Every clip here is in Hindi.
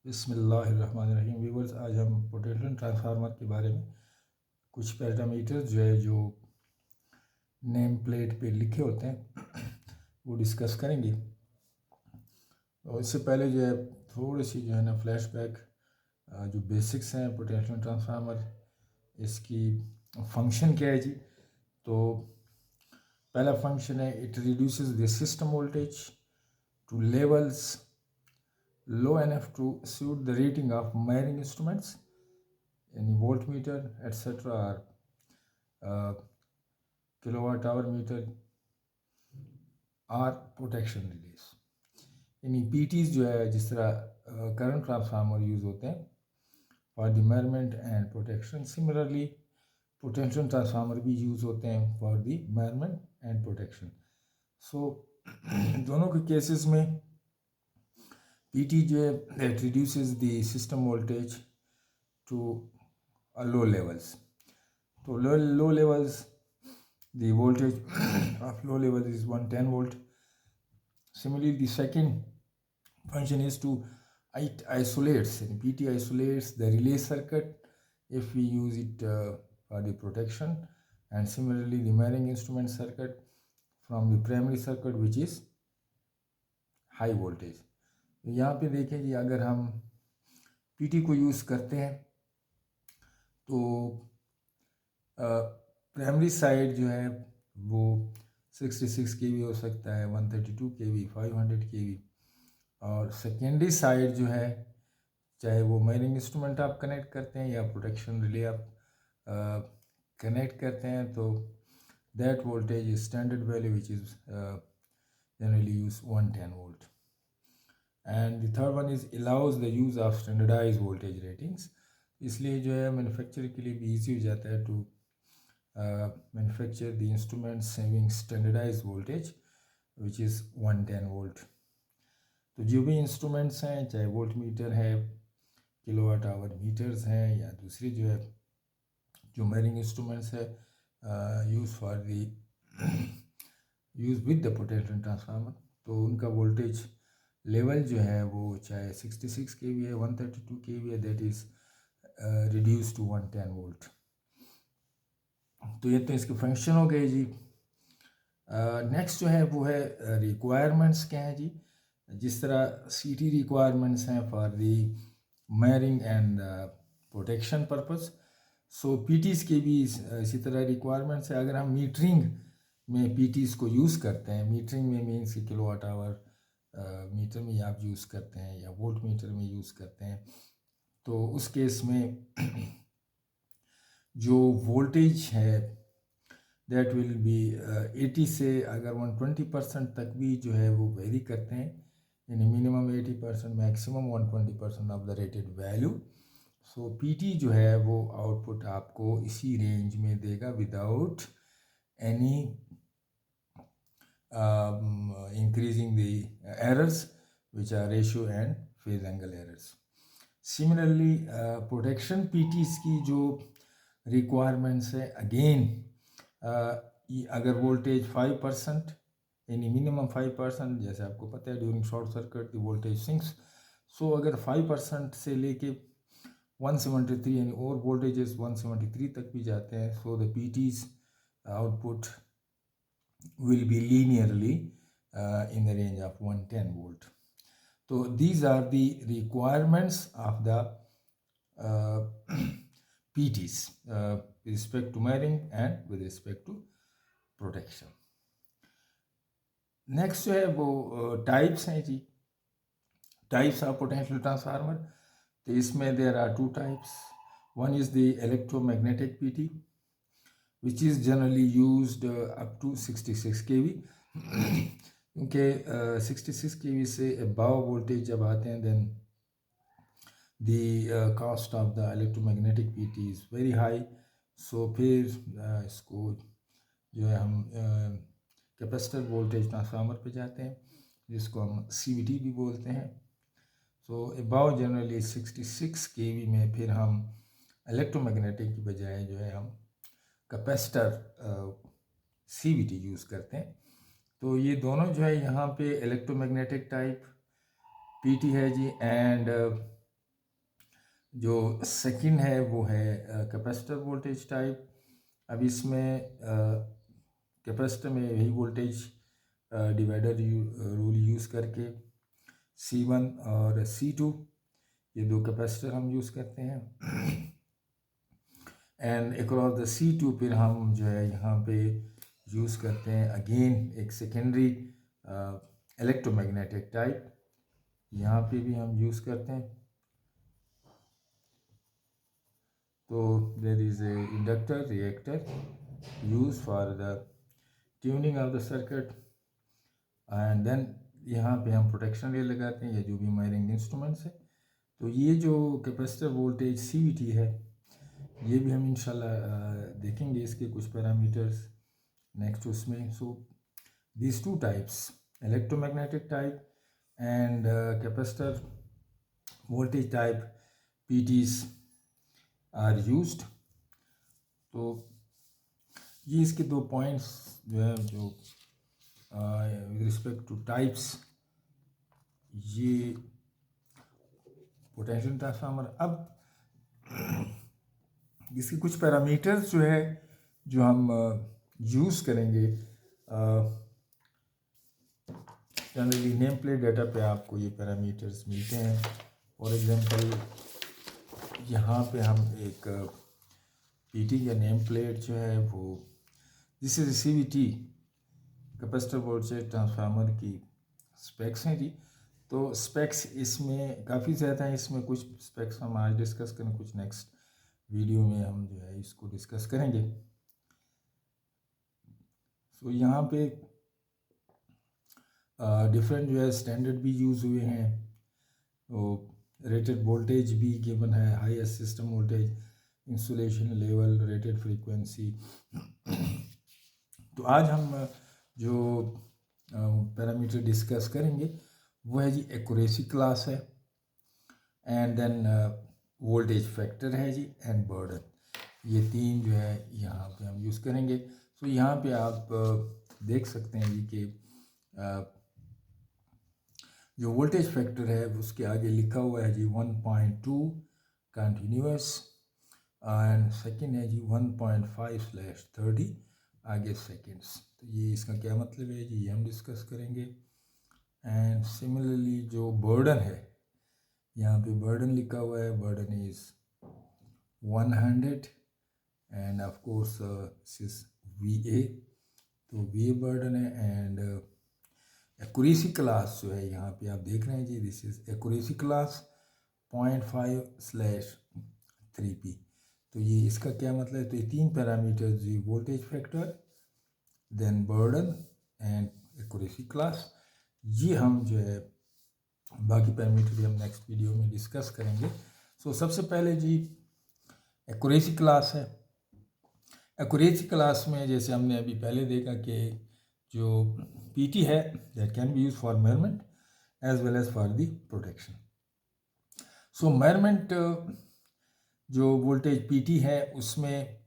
बिस्मिल्लाहिर्रहमानिर्रहीम। व्यूवर्स, आज हम पोटेंशियल ट्रांसफार्मर के बारे में कुछ पैरामीटर्स जो नेम प्लेट पे लिखे होते हैं वो डिस्कस करेंगे। और इससे पहले थोड़ी सी ना फ्लैशबैक, जो बेसिक्स हैं पोटेंशियल ट्रांसफार्मर, इसकी फंक्शन क्या है जी। तो पहला फंक्शन है, it reduces the system voltage two levels low enough to suit the rating of measuring instruments, any voltmeter, etc., or kilowatt hour meter or protection release. यानी PTs जो है, जिस तरह करंट ट्रांसफार्मर यूज़ होते हैं for the measurement and protection, similarly potential transformer भी यूज़ होते हैं for the measurement and protection. So दोनों के केसेस में PT जो है, that reduces the system voltage to low levels. So low levels, the voltage of low levels is 110 volt. Similarly, the second function is to PT isolates the relay circuit if we use it for the protection, and similarly the measuring instrument circuit from the primary circuit, which is high voltage. यहाँ पे देखें जी, अगर हम PT को यूज़ करते हैं तो प्राइमरी साइड जो है वो 66 kV हो सकता है, 132 kV, 500 kV, और सेकेंडरी साइड जो है, चाहे वो मेजरिंग इंस्ट्रूमेंट आप कनेक्ट करते हैं या प्रोटेक्शन रिले आप कनेक्ट करते हैं, तो that voltage is standard value which is generally use 110 volt. And the third one is allows the use of standardise voltage ratings. इसलिए जो है मैन्युफैक्चर के लिए भी ईजी हो जाता है to manufacture the instruments having standardized voltage which is 110 volt. तो जो भी इंस्ट्रूमेंट्स हैं, चाहे वोल्ट मीटर है, किलोवाट आवर मीटर्स हैं, या दूसरी जो मेजरिंग इंस्ट्रूमेंट्स है use for the use with the potential transformer, तो उनका वोल्टेज लेवल जो है वो चाहे 66 kV है, 132 kV है, that is reduce to 110 volt. तो ये तो इसके फंक्शन हो गए जी। नेक्स्ट जो है वो है रिक्वायरमेंट्स क्या है जी। जिस तरह CT रिक्वायरमेंट्स हैं for the measuring and protection purpose, so PTs के भी इसी तरह रिक्वायरमेंट्स है। अगर हम मीटरिंग में PTs को यूज़ करते हैं, मीटरिंग में मीन्स कि किलोवाट आवर मीटर में आप यूज़ करते हैं या वोल्ट मीटर में यूज़ करते हैं, तो उस केस में जो वोल्टेज है दैट विल बी 80 से अगर 120% तक भी जो है वो वेरी करते हैं, यानी minimum 80%, maximum 120% of the rated value. So PT जो है वो आउटपुट आपको इसी रेंज में देगा without any increasing the errors which are ratio and phase angle errors. Similarly protection PTs की जो रिक्वायरमेंट्स है, अगेन अगर वोल्टेज 5% यानी मिनिमम 5%, जैसे आपको पता है during short circuit the voltage sinks, so अगर 5% से लेके 173 यानी और वोल्टेजेस 173 तक भी जाते हैं, so the PTs output will be linearly in the range of 110 volt. तो these are the requirements of the PTs with respect to measuring and with respect to protection. Next जो है वो टाइप्स हैं जी, टाइप्स ऑफ पोटेंशियल ट्रांसफार्मर। तो इसमें there are 2 types. One is the electromagnetic PT which is generally used up to 66 kV क्योंकि 66 kV से above voltage जब आते हैं then the cost of the electromagnetic PT is very high. So फिर इसको जो है हम कैपेसिटर वोल्टेज ट्रांसफार्मर पे जाते हैं, जिसको हम CVT भी बोलते हैं। सो अबाउ जनरली 66 kV में फिर हम इलेक्ट्रोमैग्नेटिक की बजाय जो है हम कैपेसिटर CVT यूज़ करते हैं। तो ये दोनों जो है यहाँ पे इलेक्ट्रोमैग्नेटिक टाइप PT है जी, एंड जो सेकंड है वो है कैपेसिटर वोल्टेज टाइप। अब इसमें कैपेसिटर में यही वोल्टेज डिवाइडर रूल यूज़ करके C1 और C2 ये दो कैपेसिटर हम यूज़ करते हैं। एंड अक्रॉस द C2 फिर हम जो है यहाँ पे यूज़ करते हैं अगेन एक सेकेंडरी इलेक्ट्रोमैग्नेटिक टाइप, यहाँ पे भी हम यूज़ करते हैं। तो there is a inductor reactor use for the tuning of the circuit and then यहाँ पे हम प्रोटेक्शन रिले लगाते हैं या जो भी वायरिंग इंस्ट्रूमेंट्स है। तो ये जो कैपेसिटर वोल्टेज CVT है ये भी हम इंशाल्लाह देखेंगे इसके कुछ पैरामीटर्स नेक्स्ट उसमें। सो these two types, electromagnetic type and capacitor voltage type PTs are used। तो ये इसके दो पॉइंट्स जो है जो विद रिस्पेक्ट टू टाइप्स, ये पोटेंशियल ट्रांसफार्मर। अब इसके कुछ पैरामीटर्स जो है जो हम यूज़ करेंगे जनरली नेम प्लेट डाटा पे आपको ये पैरामीटर्स मिलते हैं। फॉर एग्जांपल यहाँ पे हम एक PT या नेम प्लेट जो है वो this is CVT capacitor voltage transformer की स्पेक्स हैं जी। तो स्पेक्स इसमें काफ़ी ज़्यादा हैं, इसमें कुछ स्पेक्स हम आज डिस्कस करें, कुछ नेक्स्ट वीडियो में हम जो है इसको डिस्कस करेंगे। सो यहाँ पे डिफरेंट जो है स्टैंडर्ड भी यूज़ हुए हैं। तो रेटेड वोल्टेज भी गिवन है, highest system voltage, insulation level, rated frequency. तो आज हम जो पैरामीटर डिस्कस करेंगे वो है जी एक्यूरेसी क्लास है एंड देन वोल्टेज फैक्टर है जी एंड बर्डन। ये तीन जो है यहाँ पे हम यूज़ करेंगे। सो यहाँ पे आप देख सकते हैं जी कि जो वोल्टेज फैक्टर है उसके आगे लिखा हुआ है जी 1.2 कंटिन्यूस एंड सेकंड है जी 1.5/30 आगे सेकेंड्स। तो ये इसका क्या मतलब है जी, ये हम डिस्कस करेंगे। एंड सिमिलरली जो बर्डन है, यहाँ पे बर्डन लिखा हुआ है, burden is 100 and of course this is VA, तो VA बर्डन है। एंड एक्यूरेसी क्लास जो है यहाँ पे आप देख रहे हैं जी, this is accuracy class 0.5/3P। तो ये इसका क्या मतलब है, तो ये तीन पैरामीटर्स जी, voltage factor, then burden and accuracy class, ये हम जो है बाकी पैरामीटर हम नेक्स्ट वीडियो में डिस्कस करेंगे। सो सबसे पहले जी एक्यूरेसी क्लास है। एक्यूरेसी क्लास में जैसे हमने अभी पहले देखा कि जो PT है that can be use for measurement as well as for the protection. So measurement जो वोल्टेज PT है उसमें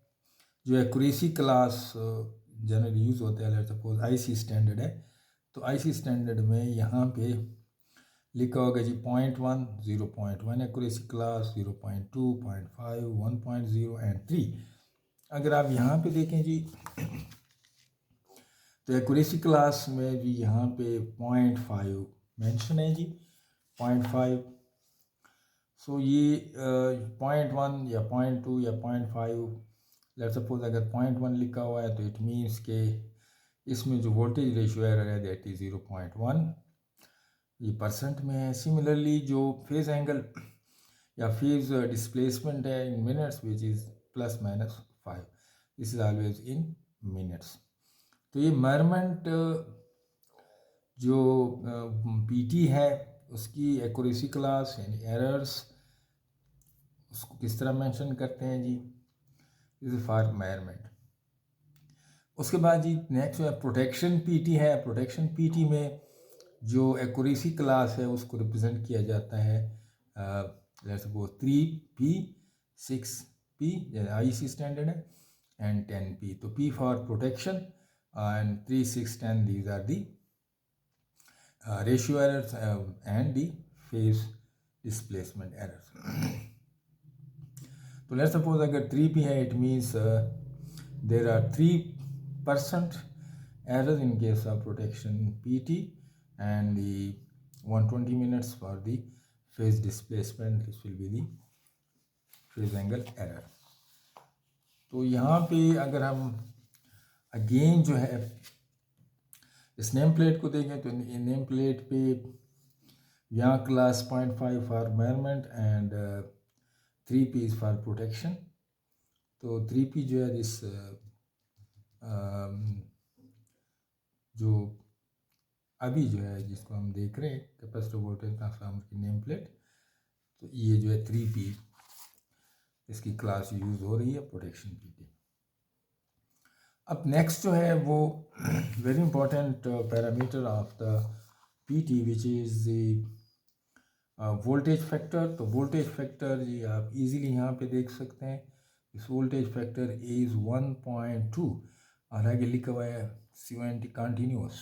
जो एक्यूरेसी क्लास जनरली यूज़ होता है, लेट्स सपोज IC स्टैंडर्ड है, तो IC स्टैंडर्ड में यहाँ पे लिखा होगा जी 0.1, 0.1 एक्यूरेसी क्लास, 0.2, 0.5, 1.0 एंड 3। अगर आप यहाँ पे देखें जी तो एक्यूरेसी क्लास में भी यहाँ पे 0.5 मेंशन है जी, 0.5। सो ये 0.1 या 0.2 या 0.5, लेट्स सपोज अगर 0.1 लिखा हुआ है तो इट मीन्स के इसमें जो वोल्टेज रेशियो एरर है दैट इज 0.1, ये परसेंट में है। सिमिलरली जो फेज एंगल या फेज डिस्प्लेसमेंट है इन minutes which is ±5, this is always in minutes. तो ये मेजरमेंट जो PT है उसकी एक्यूरेसी क्लास यानी एरर्स उसको किस तरह मेंशन करते हैं जी, इज फॉर मेजरमेंट। उसके बाद जी नेक्स्ट है प्रोटेक्शन PT है। प्रोटेक्शन PT में जो एक्यूरेसी क्लास है उसको रिप्रेजेंट किया जाता है let's suppose 3P, 6P IC standard है एंड 10P। तो P for protection and 3, 6, 10, these are the ratio errors and the phase displacement errors। तो लेट्स सपोज अगर 3p है, it means there are 3% error in case of protection PT and the 120 minutes for the phase displacement, this will be the phase angle error. तो यहाँ पे अगर हम अगेन जो है इस नेम प्लेट को देखें तो नेम प्लेट पे यहाँ class 0.5 for measurement and 3p is for protection. तो 3p जो है इस जो अभी जो है जिसको हम देख रहे हैं कैपेसिटर वोल्टेज ट्रांसफार्मर की नेम प्लेट, तो ये जो है 3p इसकी क्लास यूज़ हो रही है प्रोटेक्शन PT. अब नेक्स्ट जो है वो very important parameter of the PT which is the voltage factor. तो वोल्टेज फैक्टर जी आप इजीली यहाँ पे देख सकते हैं. इस वोल्टेज फैक्टर इज़ 1.2 और आगे लिखा हुआ है 70 कंटिन्यूस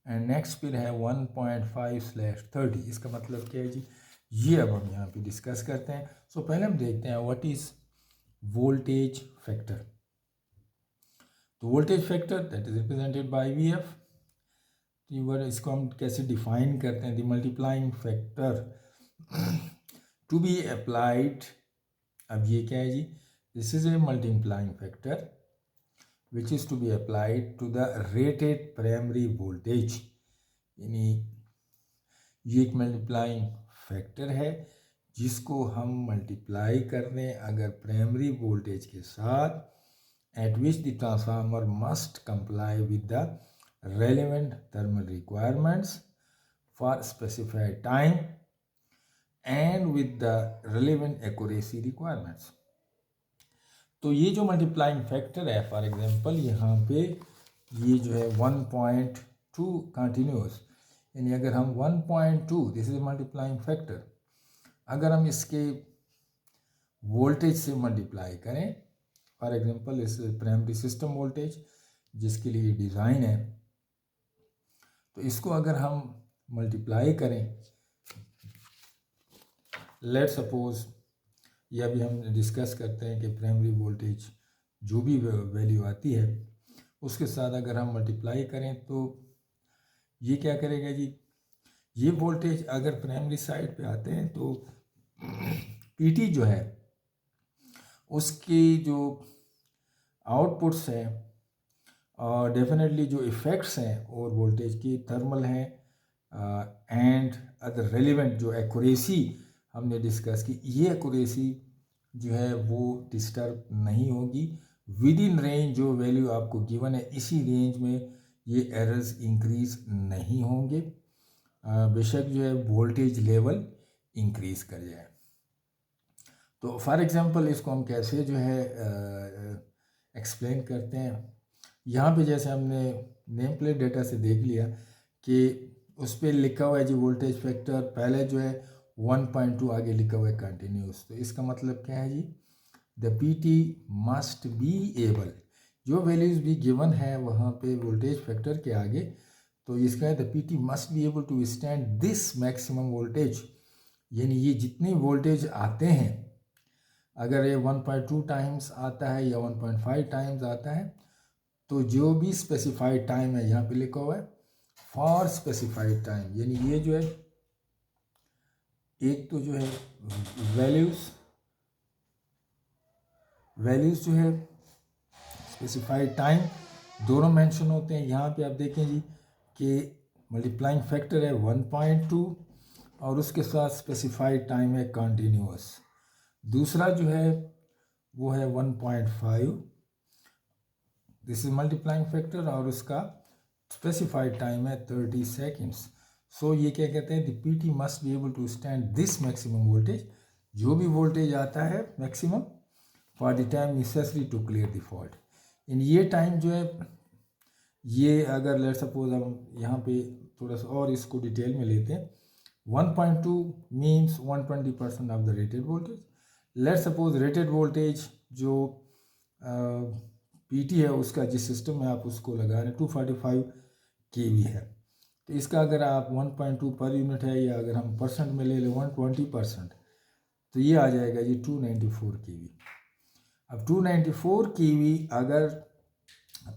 एंड नेक्स्ट फिर है 1.5/30. इसका मतलब क्या है जी, ये अब हम यहाँ पे डिस्कस करते हैं. सो पहले हम देखते हैं व्हाट इज़ वोल्टेज फैक्टर. तो voltage factor that is represented by VF. इसको हम कैसे डिफाइन करते हैं, the multiplying factor to be applied. अब ये क्या है जी, this is a multiplying factor which is to be applied to the rated primary voltage. यानी ये एक मल्टीप्लाइंग फैक्टर है जिसको हम मल्टीप्लाई कर रहे हैं अगर प्राइमरी वोल्टेज के साथ, at which the transformer must comply with the relevant thermal requirements for specified time and with the relevant accuracy requirements. तो ये जो मल्टीप्लाइंग फैक्टर है, फॉर एग्जांपल यहाँ पे ये जो है 1.2 कंटिन्यूस, यानी अगर हम 1.2 दिस इज मल्टीप्लाइंग फैक्टर, अगर हम इसके वोल्टेज से मल्टीप्लाई करें, फॉर एग्जांपल इस प्राइमरी सिस्टम वोल्टेज जिसके लिए डिज़ाइन है, तो इसको अगर हम मल्टीप्लाई करें, लेट सपोज या भी हम डिस्कस करते हैं कि प्राइमरी वोल्टेज जो भी वैल्यू आती है उसके साथ अगर हम मल्टीप्लाई करें तो ये क्या करेगा जी, ये वोल्टेज अगर प्राइमरी साइड पे आते हैं तो PT जो है उसकी जो आउटपुट्स हैं और डेफिनेटली जो इफ़ेक्ट्स हैं और वोल्टेज की थर्मल हैं एंड अदर रेलिवेंट जो एक्यूरेसी हमने डिस्कस की, ये एक्यूरेसी जो है वो डिस्टर्ब नहीं होगी. विद इन रेंज जो वैल्यू आपको गिवन है इसी रेंज में ये एरर्स इंक्रीज नहीं होंगे, बेशक जो है वोल्टेज लेवल इंक्रीज कर जाए. तो फॉर एग्जांपल इसको हम कैसे जो है एक्सप्लेन करते हैं, यहाँ पे जैसे हमने नेम प्लेट डेटा से देख लिया कि उस पर लिखा हुआ है जी वोल्टेज फैक्टर, पहले जो है 1.2 आगे लिखा हुआ है कंटिन्यूस. तो इसका मतलब क्या है जी, the PT must be able, जो वैल्यूज़ भी गिवन है वहाँ पे वोल्टेज फैक्टर के आगे, तो इसका है the PT must be able to stand this maximum voltage. यानी ये जितने वोल्टेज आते हैं, अगर ये 1.2 टाइम्स आता है या 1.5 टाइम्स आता है, तो जो भी स्पेसिफाइड टाइम है यहाँ पे लिखा हुआ है फॉर स्पेसिफाइड टाइम, यानी ये जो है एक तो जो है वैल्यूज़ जो है स्पेसिफाइड टाइम दोनों मेंशन होते हैं. यहाँ पे आप देखें जी कि मल्टीप्लाइंग फैक्टर है 1.2 और उसके साथ स्पेसिफाइड टाइम है कंटिन्यूस. दूसरा जो है वो है 1.5, दिस इज मल्टीप्लाइंग फैक्टर और उसका स्पेसिफाइड टाइम है 30 सेकेंड्स. सो ये क्या कहते हैं, the PT must be able to stand this maximum voltage, जो भी वोल्टेज आता है maximum for the time necessary to clear the fault. In ये टाइम जो है ये अगर लेट सपोज हम यहाँ पे थोड़ा सा और इसको डिटेल में लेते हैं, 1.2 means 120% of the rated voltage. Let suppose rated voltage जो PT है उसका जिस सिस्टम में आप उसको लगा रहे हैं 245 kV है, तो इसका अगर आप 1.2 पर यूनिट है या अगर हम परसेंट में ले लें 120%, तो तो ये आ जाएगा जी 294 केवी। अब 294 केवी अगर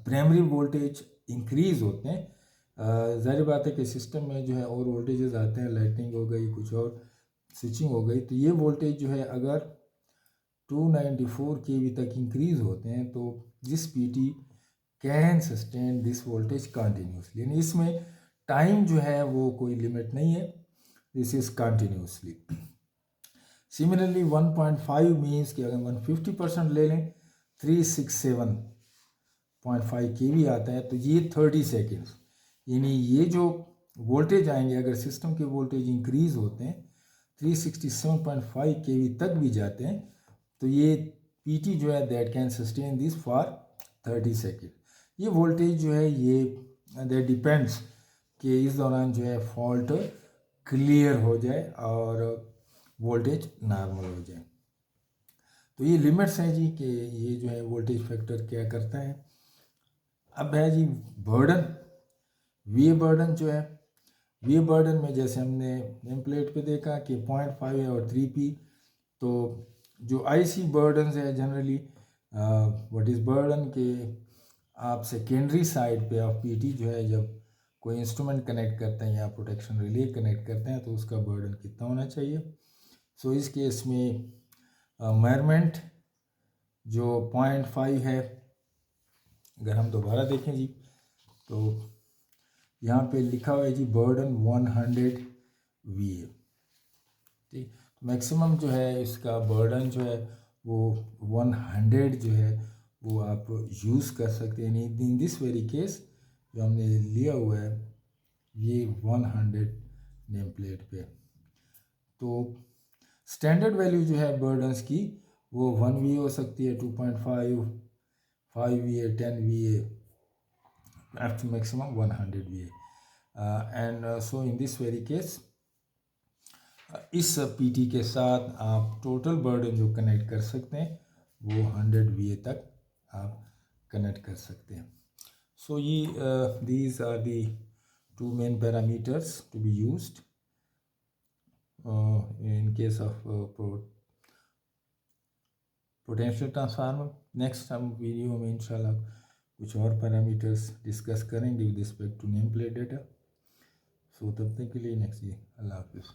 प्राइमरी वोल्टेज इंक्रीज़ होते हैं, ज़ाहिर बात है कि सिस्टम में जो है और वोल्टेजेस आते हैं, लाइटिंग हो गई, कुछ और स्विचिंग हो गई, तो ये वोल्टेज जो है अगर 294 केवी तक इंक्रीज़ होते हैं तो this PT can sustain this voltage continuously, यानी इसमें टाइम जो है वो कोई लिमिट नहीं है, this is continuously. Similarly 1.5 means कि अगर 150% ले लें 367.5 केवी आता है, तो ये 30 सेकेंड्स, यानी ये जो वोल्टेज आएंगे अगर सिस्टम के वोल्टेज इंक्रीज़ होते हैं 367.5 केवी तक भी जाते हैं, तो ये पीटी जो है that can sustain this for 30 second. ये वोल्टेज जो है ये दैट डिपेंड्स कि इस दौरान जो है फॉल्ट क्लियर हो जाए और वोल्टेज नॉर्मल हो जाए। तो ये लिमिट्स हैं जी कि ये जो है वोल्टेज फैक्टर क्या करता है। अब है जी बर्डन, वी बर्डन जो है, वी बर्डन में जैसे हमने नेम प्लेट पे देखा कि 0.5 है और 3p, तो जो आईसी बर्डन है जनरली व्हाट इज़ बर्डन के आप सेकेंडरी साइड पे ऑफ पीटी जो है जब कोई इंस्ट्रूमेंट कनेक्ट करते हैं या प्रोटेक्शन रिले कनेक्ट करते हैं तो उसका बर्डन कितना होना चाहिए। सो इस केस में मेजरमेंट जो 0.5 है, अगर हम दोबारा देखें जी तो यहाँ पे लिखा हुआ है जी बर्डन 100 VA, ठीक। मैक्सिमम जो है इसका बर्डन जो है वो 100 जो है वो आप यूज़ कर सकते हैं। इन दिस वेरी केस जो हमने लिया हुआ है ये 100 नेम प्लेट पे, तो स्टैंडर्ड वैल्यू जो है बर्डन्स की वो 1 VA हो सकती है, 2.5, 5 VA, 10 VA, up to maximum 100 VA, and so in this very case इस पीटी के साथ आप टोटल बर्डन जो कनेक्ट कर सकते हैं वो 100 VA तक आप कनेक्ट कर सकते हैं। सो ये these are the two main parameters to be used in case of potential transformer. Next हम वीडियो में इंशाल्लाह कुछ और पैरामीटर्स डिस्कस करेंगे with respect to name plate data. So तब तक के लिए नेक्स्ट जी अल्लाह हाफिज़।